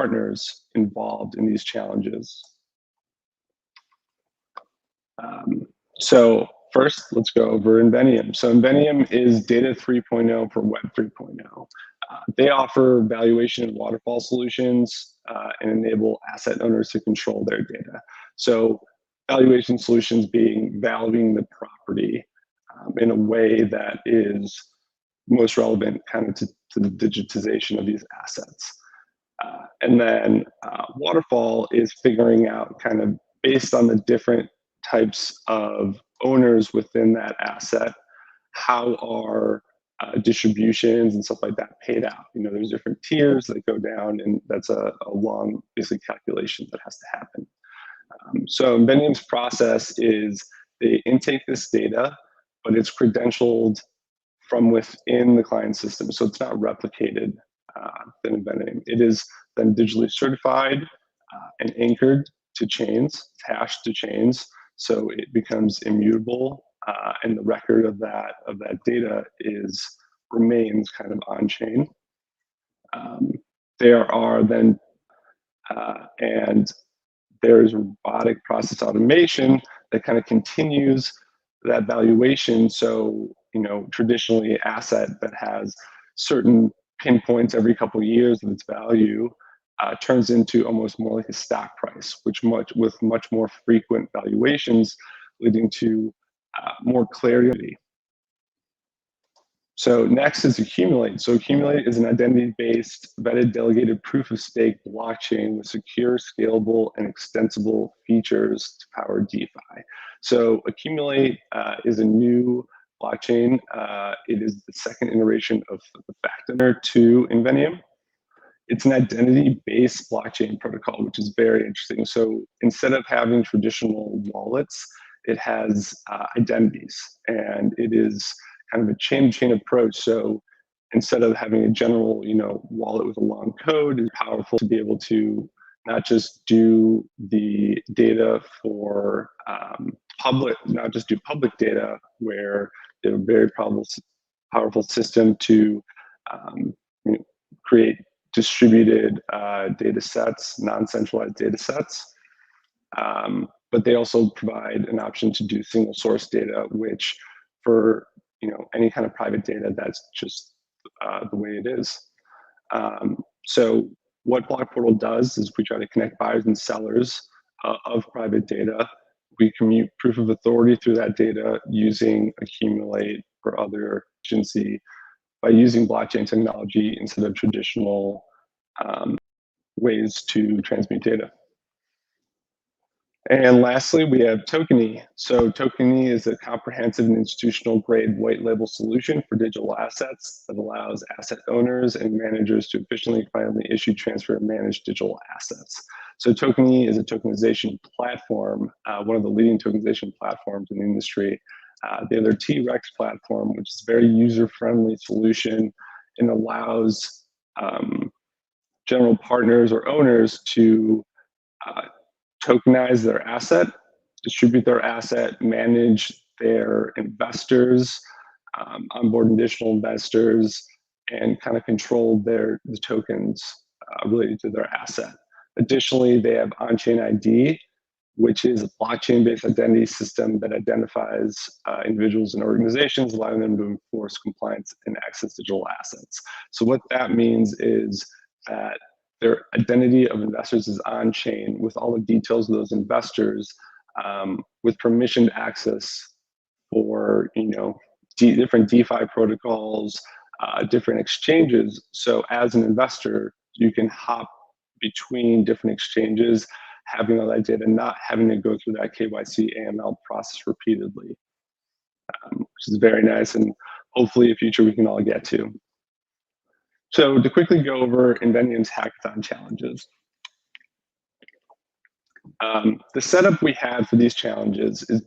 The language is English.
partners involved in these challenges. So first, let's go over Inveniam. So Inveniam is Data 3.0 for Web 3.0. They offer valuation and waterfall solutions and enable asset owners to control their data. So valuation solutions being valuing the property in a way that is most relevant kind of to the digitization of these assets. And then waterfall is figuring out kind of based on the different types of owners within that asset, how are distributions and stuff like that paid out. You know, there's different tiers that go down, and that's a long, basically, calculation that has to happen. So Inveniam's process is they intake this data, but it's credentialed from within the client system. So it's not replicated within Inveniam. It is then digitally certified and anchored to chains, hashed to chains, so it becomes immutable, and the record of that data remains kind of on chain. There are then and there's robotic process automation that kind of continues that valuation. So, you know, traditionally asset that has certain pinpoints every couple of years of its value turns into almost more like a stock price, with much more frequent valuations, leading to more clarity. So next is Accumulate. So Accumulate is an identity-based, vetted, delegated proof-of-stake blockchain with secure, scalable, and extensible features to power DeFi. So Accumulate is a new blockchain. It is the second iteration of the Factoner to Inveniam. It's an identity-based blockchain protocol, which is very interesting. So instead of having traditional wallets, it has identities, and it is kind of a chain-to-chain approach. So instead of having a general, you know, wallet with a long code, it's powerful to be able to not just do the data for not just do public data, where they have a very powerful system to create distributed data sets, non-centralized data sets. But they also provide an option to do single source data, which for any kind of private data, that's just the way it is. So what Block Portal does is we try to connect buyers and sellers of private data. We commute proof of authority through that data using Accumulate or other agency by using blockchain technology instead of traditional ways to transmit data. And lastly, we have Tokeny. So Tokeny is a comprehensive and institutional grade white label solution for digital assets that allows asset owners and managers to efficiently, finally issue, transfer, and manage digital assets. So Tokeny is a tokenization platform, one of the leading tokenization platforms in the industry. They have their T-Rex platform, which is a very user-friendly solution and allows general partners or owners to tokenize their asset, distribute their asset, manage their investors, onboard additional investors, and kind of control the tokens related to their asset. Additionally, they have on-chain ID, which is a blockchain-based identity system that identifies individuals and organizations, allowing them to enforce compliance and access digital assets. So what that means is that their identity of investors is on chain with all the details of those investors, with permissioned access for different DeFi protocols, different exchanges. So as an investor, you can hop between different exchanges, having all that data, not having to go through that KYC AML process repeatedly, which is very nice, and hopefully in future we can all get to. So to quickly go over Inveniam's hackathon challenges. The setup we had for these challenges is